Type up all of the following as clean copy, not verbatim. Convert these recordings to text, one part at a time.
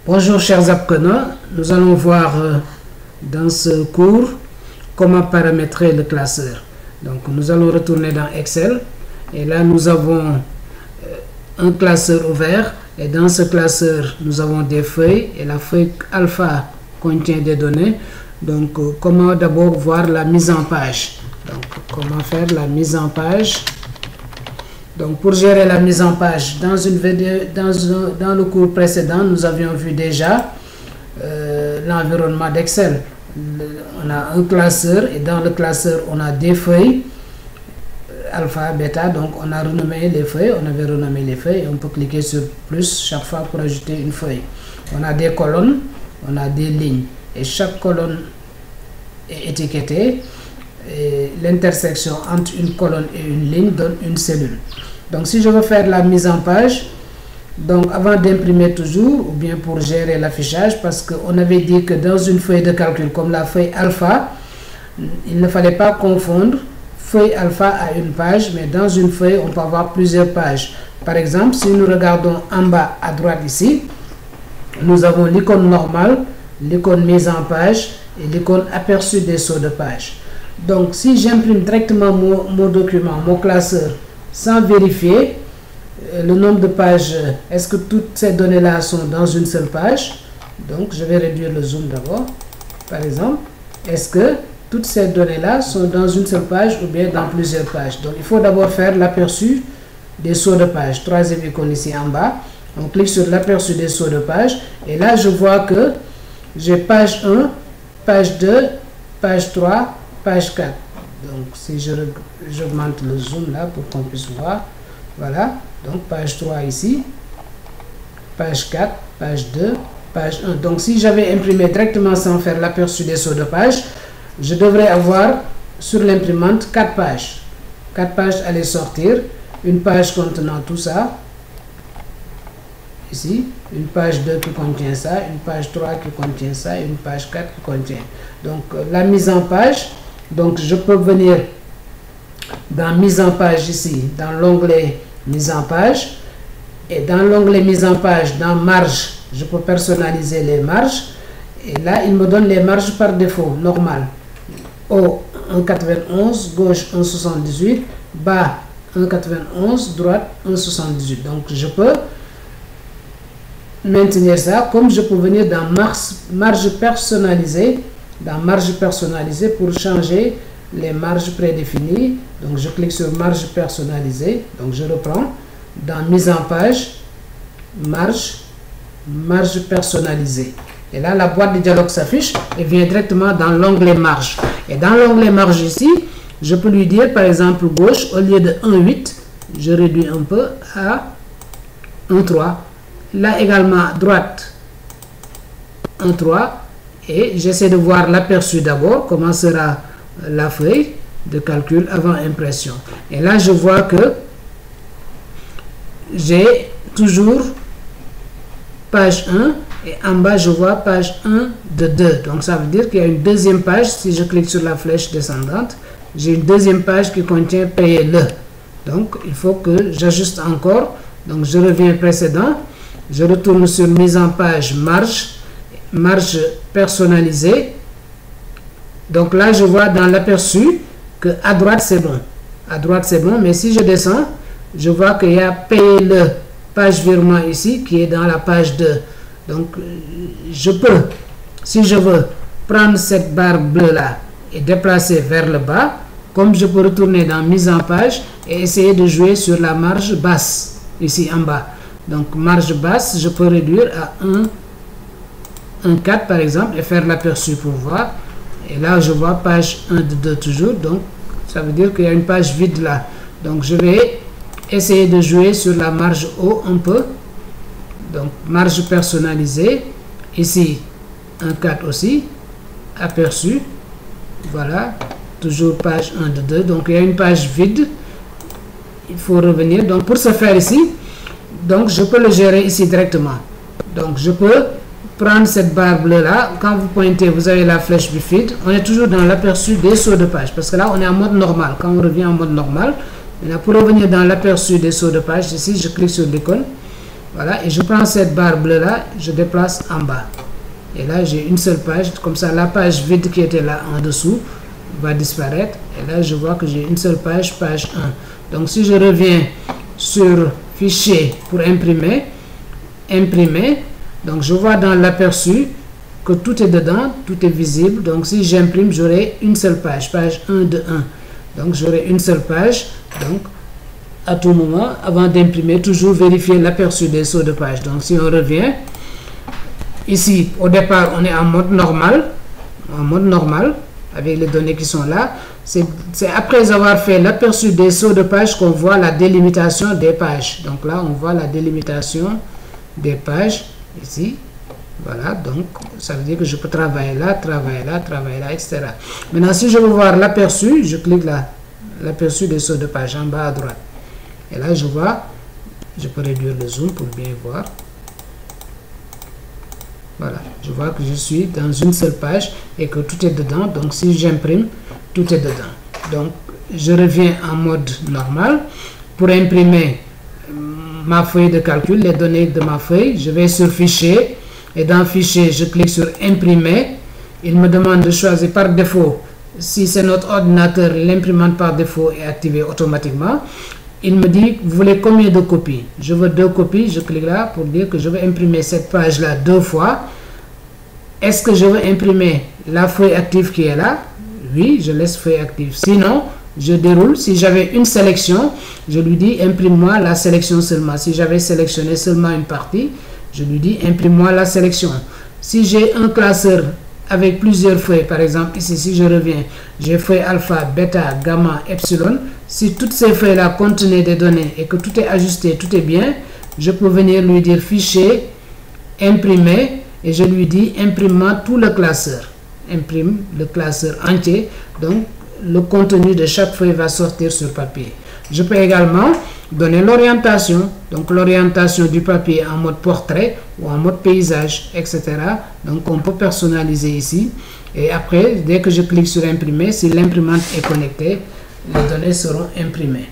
Bonjour chers apprenants, nous allons voir dans ce cours comment paramétrer le classeur. Donc nous allons retourner dans Excel et là nous avons un classeur ouvert et dans ce classeur nous avons des feuilles et la feuille alpha contient des données. Donc comment d'abord voir la mise en page. Donc comment faire la mise en page. Donc pour gérer la mise en page, dans une vidéo, dans le cours précédent, nous avions vu déjà l'environnement d'Excel. On a un classeur et dans le classeur, on a des feuilles, alpha, bêta, donc on a renommé les feuilles, on avait renommé les feuilles et on peut cliquer sur plus chaque fois pour ajouter une feuille. On a des colonnes, on a des lignes et chaque colonne est étiquetée. L'intersection entre une colonne et une ligne donne une cellule. Donc si je veux faire la mise en page, donc avant d'imprimer toujours ou bien pour gérer l'affichage, parce qu'on avait dit que dans une feuille de calcul comme la feuille alpha, il ne fallait pas confondre feuille alpha à une page, mais dans une feuille on peut avoir plusieurs pages. Par exemple, si nous regardons en bas à droite ici, nous avons l'icône normale, l'icône mise en page et l'icône aperçu des sauts de page. Donc si j'imprime directement mon document, mon classeur, sans vérifier le nombre de pages, est-ce que toutes ces données là sont dans une seule page? Donc je vais réduire le zoom d'abord. Par exemple, est-ce que toutes ces données là sont dans une seule page ou bien dans plusieurs pages? Donc il faut d'abord faire l'aperçu des sauts de page. Troisième icône ici en bas, on clique sur l'aperçu des sauts de page et là je vois que j'ai page 1, page 2, page 3, page 4. Donc si j'augmente le zoom là pour qu'on puisse voir, voilà, donc page 3 ici, page 4, page 2, page 1. Donc si j'avais imprimé directement sans faire l'aperçu des sauts de page, je devrais avoir sur l'imprimante 4 pages. 4 pages allaient sortir, une page contenant tout ça, ici, une page 2 qui contient ça, une page 3 qui contient ça, et une page 4 qui contient. Donc la mise en page, donc je peux venir dans mise en page ici, dans l'onglet mise en page, et dans l'onglet mise en page, dans marge, je peux personnaliser les marges, et là il me donne les marges par défaut, normal. Haut 1,91, gauche 1,78, bas 1,91, droite 1,78. Donc je peux maintenir ça, comme je peux venir dans marge personnalisée, pour changer les marges prédéfinies. Donc je clique sur marge personnalisée, donc je reprends dans mise en page, marge personnalisée, et là la boîte de dialogue s'affiche et vient directement dans l'onglet marge. Et dans l'onglet marge ici, je peux lui dire par exemple gauche, au lieu de 1,8, je réduis un peu à 1,3. Là également droite 1,3 et j'essaie de voir l'aperçu d'abord, comment sera la feuille de calcul avant impression. Et là je vois que j'ai toujours page 1 et en bas je vois page 1 de 2. Donc ça veut dire qu'il y a une deuxième page. Si je clique sur la flèche descendante, j'ai une deuxième page qui contient payer-le. Donc il faut que j'ajuste encore. Donc je reviens précédent. Je retourne sur mise en page, marge personnalisée. Donc là, je vois dans l'aperçu que à droite, c'est bon. À droite, c'est bon. Mais si je descends, je vois qu'il y a payer le page virement ici qui est dans la page 2. Donc, je peux, si je veux, prendre cette barre bleue là et déplacer vers le bas. Comme je peux retourner dans mise en page et essayer de jouer sur la marge basse ici en bas. Donc marge basse, je peux réduire à 1,4 par exemple et faire l'aperçu pour voir. Et là je vois page 1 de 2 toujours, donc ça veut dire qu'il y a une page vide là. Donc je vais essayer de jouer sur la marge haut un peu. Donc marge personnalisée, ici 1,4 aussi, aperçu, voilà, toujours page 1 de 2. Donc il y a une page vide, il faut revenir. Donc pour ce faire ici, donc je peux le gérer ici directement. Donc je peux prendre cette barre bleue là, quand vous pointez vous avez la flèche bifide, on est toujours dans l'aperçu des sauts de page parce que là on est en mode normal. Quand on revient en mode normal, pour revenir dans l'aperçu des sauts de page, ici je clique sur l'icône Voilà, et je prends cette barre bleue là, je déplace en bas. Et là, j'ai une seule page. Comme ça, la page vide qui était là en dessous va disparaître. Et là, je vois que j'ai une seule page, page 1. Donc, si je reviens sur Fichier pour imprimer, imprimer, donc je vois dans l'aperçu que tout est dedans, tout est visible. Donc, si j'imprime, j'aurai une seule page, page 1 de 1. Donc, j'aurai une seule page. Donc, à tout moment, avant d'imprimer, toujours vérifier l'aperçu des sauts de page. Donc, si on revient, ici, au départ, on est en mode normal, avec les données qui sont là. C'est après avoir fait l'aperçu des sauts de page qu'on voit la délimitation des pages. Donc là, on voit la délimitation des pages, ici. Voilà, donc ça veut dire que je peux travailler là, etc. Maintenant, si je veux voir l'aperçu, je clique là, l'aperçu des sauts de page en bas à droite. Et là, je vois, je peux réduire le zoom pour bien voir. Voilà, je vois que je suis dans une seule page et que tout est dedans. Donc, si j'imprime, tout est dedans. Donc, je reviens en mode normal. Pour imprimer ma feuille de calcul, les données de ma feuille, je vais sur Fichier. Et dans Fichier, je clique sur Imprimer. Il me demande de choisir par défaut. Si c'est notre ordinateur, l'imprimante par défaut est activée automatiquement. Il me dit, vous voulez combien de copies? Je veux 2 copies. Je clique là pour dire que je veux imprimer cette page-là 2 fois. Est-ce que je veux imprimer la feuille active qui est là? Oui, je laisse feuille active. Sinon, je déroule. Si j'avais une sélection, je lui dis, imprime-moi la sélection seulement. Si j'avais sélectionné seulement une partie, je lui dis, imprime-moi la sélection. Si j'ai un classeur avec plusieurs feuilles, par exemple, ici, si je reviens, j'ai feuille alpha, bêta, gamma, epsilon. Si toutes ces feuilles-là contenaient des données et que tout est ajusté, tout est bien, je peux venir lui dire Fichier, Imprimer, et je lui dis, imprime-moi tout le classeur. Imprime le classeur entier. Donc, le contenu de chaque feuille va sortir sur papier. Je peux également donner l'orientation. Donc, l'orientation du papier en mode portrait ou en mode paysage, etc. Donc, on peut personnaliser ici. Et après, dès que je clique sur imprimer, si l'imprimante est connectée, les données seront imprimées.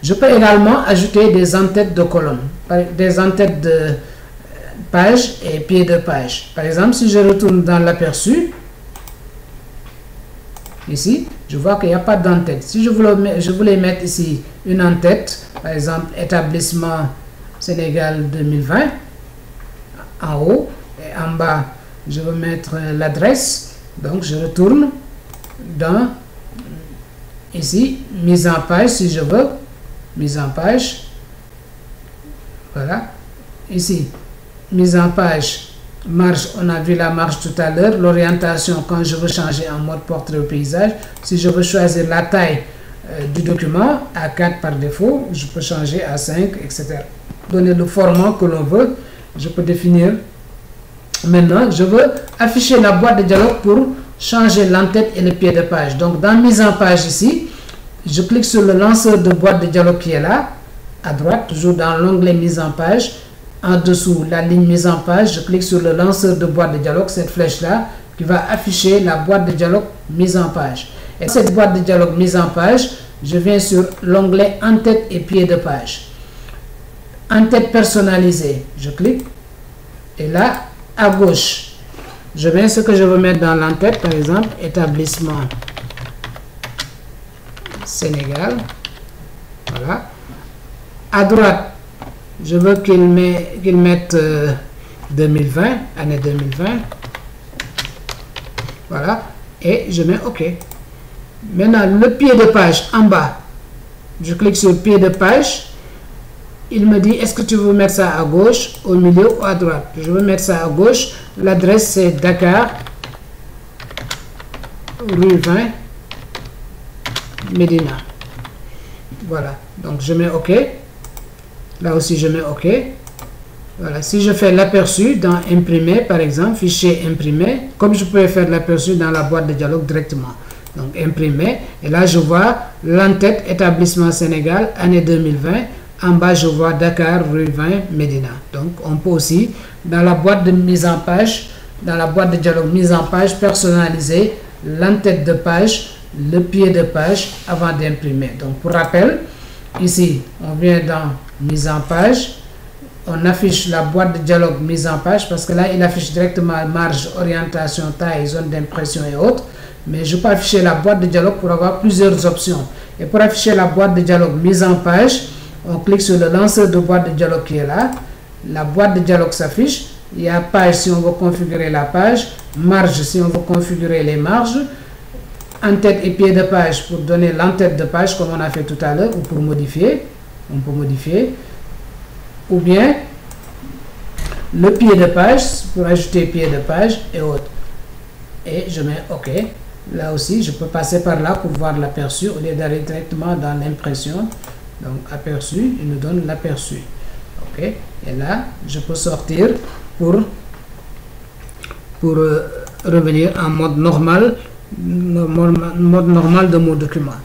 Je peux également ajouter des en-têtes de colonnes, des en-têtes de page et pied de page. Par exemple, si je retourne dans l'aperçu, ici, je vois qu'il n'y a pas d'en-tête. Si je voulais mettre ici une en-tête, par exemple, établissement Sénégal 2020, en haut, et en bas, je veux mettre l'adresse. Donc, je retourne dans, ici, mise en page, si je veux, mise en page. Voilà. Ici, mise en page, marge, on a vu la marge tout à l'heure, l'orientation quand je veux changer en mode portrait au paysage. Si je veux choisir la taille du document, à 4 par défaut, je peux changer à 5, etc. Donner le format que l'on veut, je peux définir. Maintenant, je veux afficher la boîte de dialogue pour changer l'en-tête et le pied de page. Donc, dans mise en page ici, je clique sur le lanceur de boîte de dialogue qui est là, à droite, toujours dans l'onglet mise en page. En dessous, la ligne mise en page, je clique sur le lanceur de boîte de dialogue, cette flèche-là, qui va afficher la boîte de dialogue mise en page. Et cette boîte de dialogue mise en page, je viens sur l'onglet en-tête et pied de page. En-tête personnalisée, je clique. Et là, à gauche, je viens ce que je veux mettre dans l'en-tête, par exemple, établissement Sénégal. Voilà. À droite, je veux qu'il mette 2020, année 2020. Voilà. Et je mets OK. Maintenant, le pied de page en bas. Je clique sur pied de page. Il me dit, est-ce que tu veux mettre ça à gauche, au milieu ou à droite? Je veux mettre ça à gauche. L'adresse, c'est Dakar, rue 20, Médina. Voilà. Donc, je mets OK. Là aussi, je mets OK. Voilà. Si je fais l'aperçu dans Imprimer, par exemple, fichier Imprimer, comme je peux faire l'aperçu dans la boîte de dialogue directement. Donc, Imprimer. Et là, je vois l'en-tête, établissement Sénégal, année 2020. En bas, je vois Dakar, rue 20, Médina. Donc, on peut aussi, dans la boîte de mise en page, dans la boîte de dialogue mise en page, personnaliser l'en-tête de page, le pied de page avant d'imprimer. Donc, pour rappel, ici, on vient dans mise en page. on affiche la boîte de dialogue mise en page, parce que là, il affiche directement marge, orientation, taille, zone d'impression et autres. Mais je peux afficher la boîte de dialogue pour avoir plusieurs options. Et pour afficher la boîte de dialogue mise en page, on clique sur le lanceur de boîte de dialogue qui est là. La boîte de dialogue s'affiche. Il y a page si on veut configurer la page, marge si on veut configurer les marges, en-tête et pied de page pour donner l'en-tête de page comme on a fait tout à l'heure, ou pour modifier. On peut modifier. Ou bien le pied de page pour ajouter pied de page et autres. Et je mets OK. Là aussi, je peux passer par là pour voir l'aperçu au lieu d'aller directement dans l'impression. Donc, aperçu, il nous donne l'aperçu. OK. Et là, je peux sortir pour revenir en mode normal de mon document.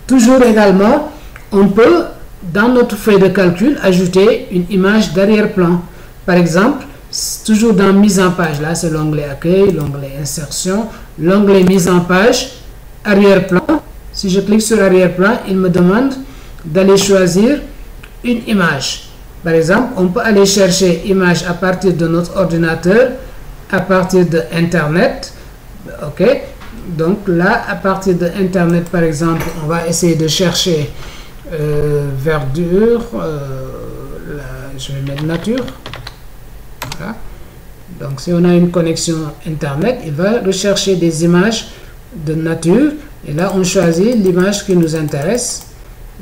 Toujours également, on peut, dans notre feuille de calcul, ajouter une image d'arrière-plan. Par exemple, toujours dans mise en page, là c'est l'onglet accueil, l'onglet insertion, l'onglet mise en page, arrière-plan. Si je clique sur arrière-plan, il me demande d'aller choisir une image. Par exemple, on peut aller chercher image à partir de notre ordinateur, à partir de Internet. OK. Donc là, à partir de Internet, par exemple, on va essayer de chercher verdure. Je vais mettre nature. Voilà. Donc si on a une connexion Internet, il va rechercher des images de nature. Et là, on choisit l'image qui nous intéresse.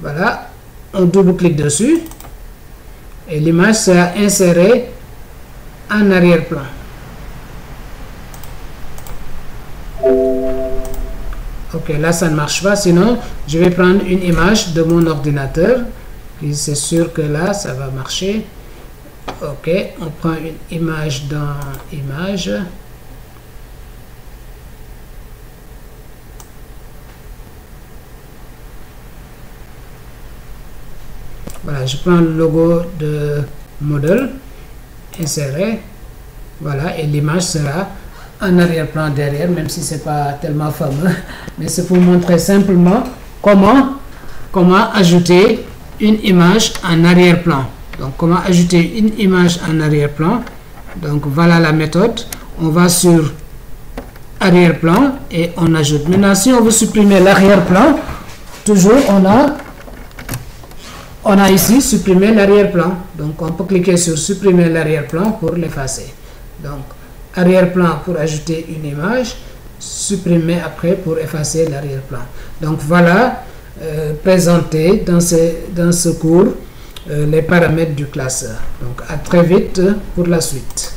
Voilà. On double-clique dessus. Et l'image sera insérée en arrière-plan. Ok, là ça ne marche pas, sinon je vais prendre une image de mon ordinateur. C'est sûr que là ça va marcher. Ok, on prend une image dans Images. Voilà, je prends le logo de modèle, insérer. Voilà, et l'image sera en arrière-plan derrière, même si c'est pas tellement fameux, mais c'est pour montrer simplement comment ajouter une image en arrière-plan. Donc comment ajouter une image en arrière-plan. Donc voilà la méthode. On va sur arrière-plan et on ajoute. Maintenant, si on veut supprimer l'arrière-plan, toujours on a ici supprimer l'arrière-plan. Donc on peut cliquer sur supprimer l'arrière-plan pour l'effacer. Donc arrière-plan pour ajouter une image, supprimer après pour effacer l'arrière-plan. Donc voilà présenté dans ce cours les paramètres du classeur. Donc à très vite pour la suite.